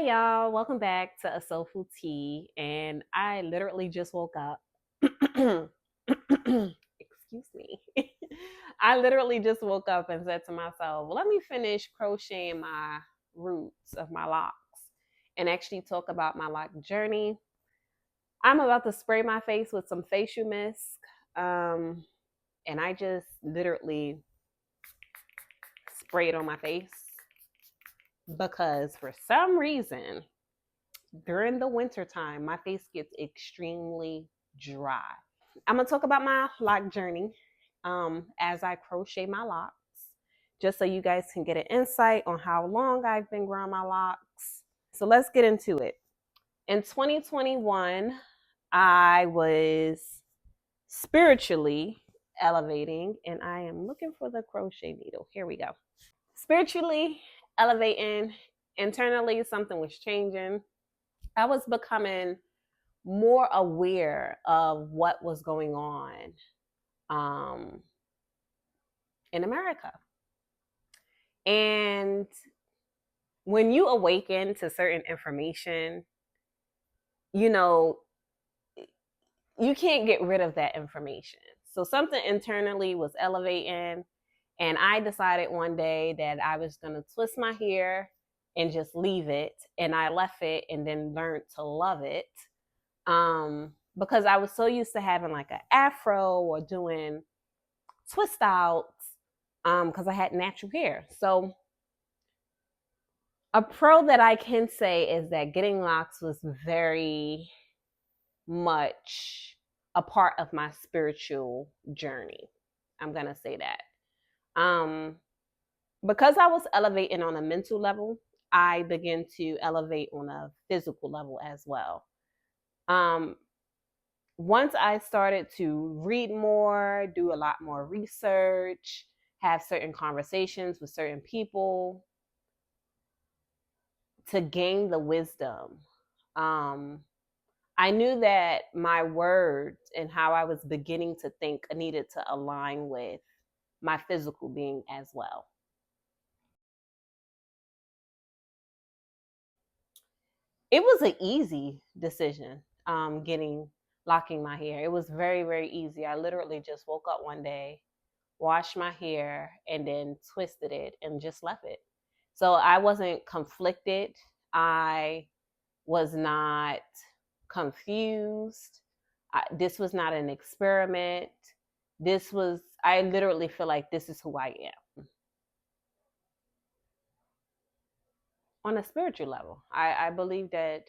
Hey y'all, welcome back to AsoulfulT. And I literally just woke up. Excuse me. I literally just woke up and said to myself, let me finish crocheting my roots of my locks and actually talk about my lock journey. I'm about to spray my face with some facial mist. And I just literally sprayed on my face because for some reason during the winter time my face gets extremely dry. I'm gonna talk about my lock journey as I crochet my locks, just so you guys can get an insight on how long I've been growing my locks. So let's get into it. In 2021, I was spiritually elevating, and I am looking for the crochet needle. Here we go. Spiritually elevating, internally something was changing. I was becoming more aware of what was going on in America. And when you awaken to certain information, you know, you can't get rid of that information. So something internally was elevating, and I decided one day that I was going to twist my hair and just leave it. And I left it and then learned to love it. Because I was so used to having like an afro or doing twist outs because I had natural hair. So a pro that I can say is that getting locks was very much a part of my spiritual journey. I'm going to say that. Because I was elevating on a mental level, I began to elevate on a physical level as well. Once I started to read more, do a lot more research, have certain conversations with certain people to gain the wisdom, I knew that my words and how I was beginning to think needed to align with my physical being as well. It was an easy decision, locking my hair. It was very, very easy. I literally just woke up one day, washed my hair, and then twisted it and just left it. So I wasn't conflicted. I was not confused. This was not an experiment. I literally feel like this is who I am. On a spiritual level, I believe that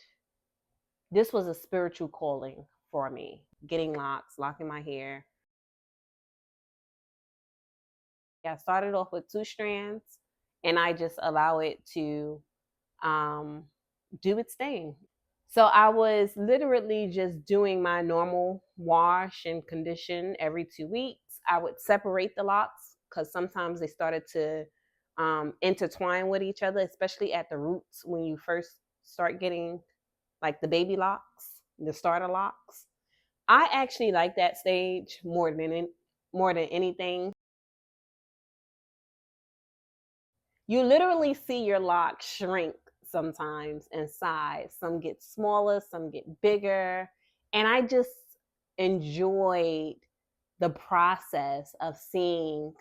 this was a spiritual calling for me, getting locks, locking my hair. I started off with 2 strands, and I just allow it to do its thing. So I was literally just doing my normal wash and condition every 2 weeks. I would separate the locks because sometimes they started to intertwine with each other, especially at the roots when you first start getting like the baby locks, the starter locks. I actually like that stage more than anything. You literally see your locks shrink sometimes in size. Some get smaller, some get bigger. And I just enjoyed the process of seeing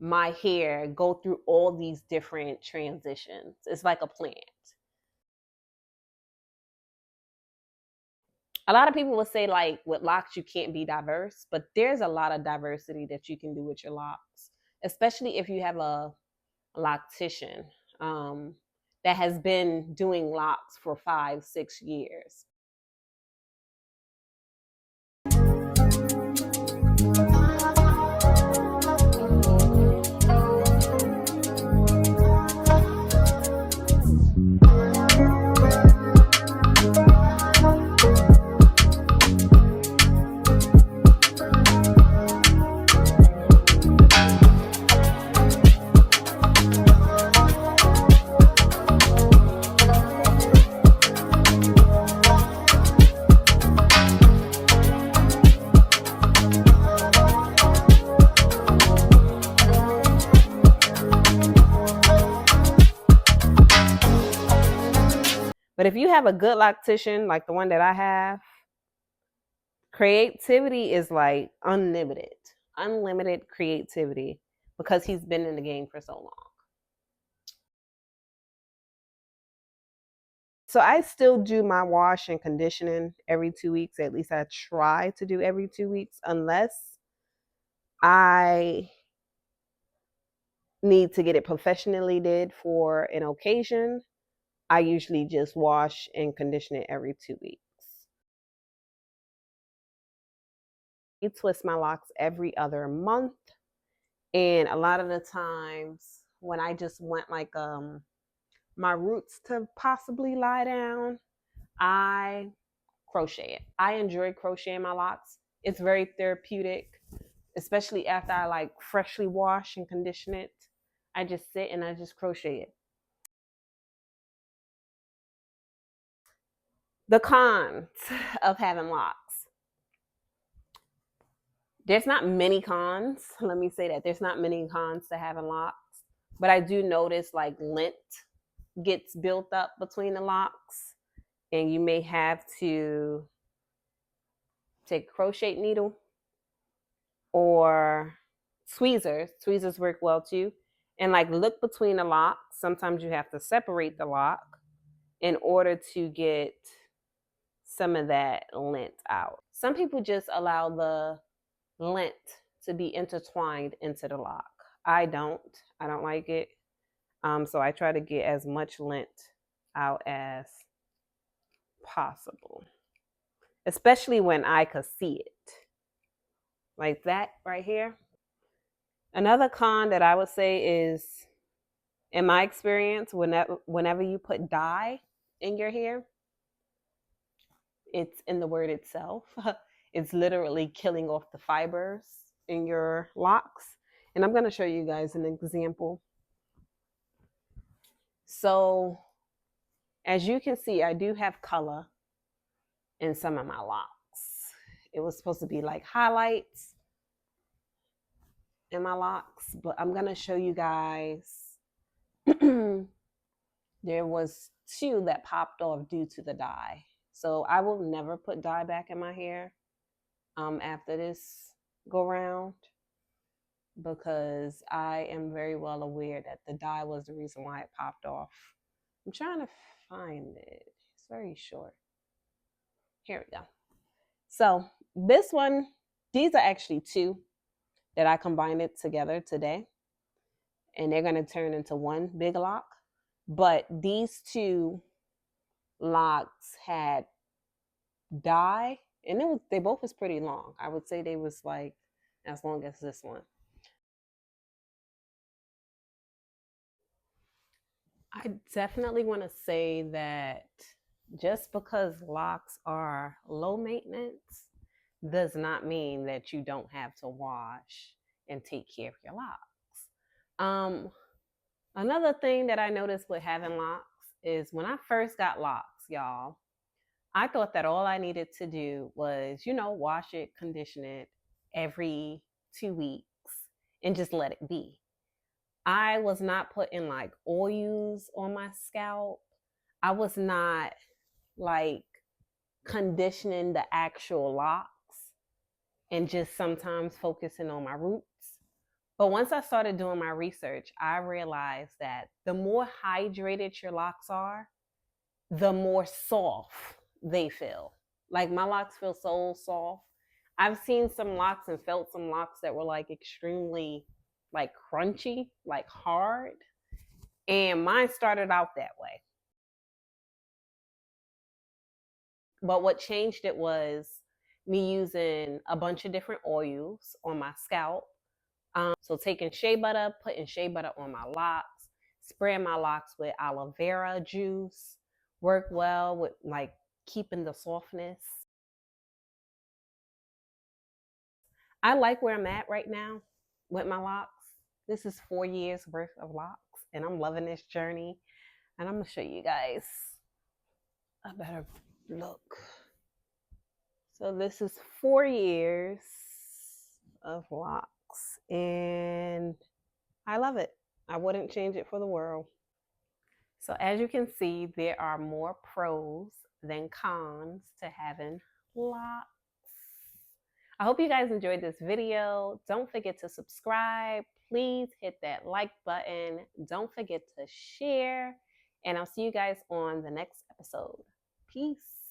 my hair go through all these different transitions. It's like a plant. A lot of people will say, like, with locks, you can't be diverse, but there's a lot of diversity that you can do with your locks, especially if you have a loctician that has been doing locks for 5-6 years. But if you have a good loctician, like the one that I have, creativity is like unlimited creativity because he's been in the game for so long. So I still do my wash and conditioning every 2 weeks. At least I try to do every 2 weeks, unless I need to get it professionally did for an occasion. I usually just wash and condition it every 2 weeks. I twist my locks every other month. And a lot of the times when I just want like my roots to possibly lie down, I crochet it. I enjoy crocheting my locks. It's very therapeutic, especially after I like freshly wash and condition it. I just sit and I just crochet it. The cons of having locks. There's not many cons. Let me say that. There's not many cons to having locks. But I do notice like lint gets built up between the locks, and you may have to take a crochet needle or tweezers. Tweezers work well too. And like look between the locks. Sometimes you have to separate the lock in order to get some of that lint out. Some people just allow the lint to be intertwined into the lock. I don't. I don't like it. So I try to get as much lint out as possible, especially when I could see it. Like that right here. Another con that I would say is, in my experience, whenever you put dye in your hair, it's in the word itself. It's literally killing off the fibers in your locks. And I'm going to show you guys an example. So as you can see, I do have color in some of my locks. It was supposed to be like highlights in my locks, but I'm going to show you guys. There was 2 that popped off due to the dye. So I will never put dye back in my hair after this go round, because I am very well aware that the dye was the reason why it popped off. I'm trying to find it. It's very short. Here we go. So this one, these are actually 2 that I combined it together today, and they're going to turn into one big lock. But these 2 locks had dye, and they both was pretty long. I would say they was like as long as this one. I definitely want to say that just because locks are low maintenance does not mean that you don't have to wash and take care of your locks. Another thing that I noticed with having locks is when I first got locks, y'all, I thought that all I needed to do was, wash it, condition it every 2 weeks and just let it be. I was not putting like oils on my scalp. I was not like conditioning the actual locks and just sometimes focusing on my roots. But once I started doing my research, I realized that the more hydrated your locks are, the more soft they feel. Like my locks feel so soft. I've seen some locks and felt some locks that were like extremely like crunchy, like hard. And mine started out that way. But what changed it was me using a bunch of different oils on my scalp. So taking shea butter, putting shea butter on my locks, spraying my locks with aloe vera juice, work well with like keeping the softness. I like where I'm at right now with my locks. This is 4 years worth of locks, and I'm loving this journey. And I'm gonna show you guys a better look. So this is 4 years of locks, and I love it. I wouldn't change it for the world. So as you can see, there are more pros than cons to having locks. I hope you guys enjoyed this video. Don't forget to subscribe. Please hit that like button. Don't forget to share. And I'll see you guys on the next episode. Peace.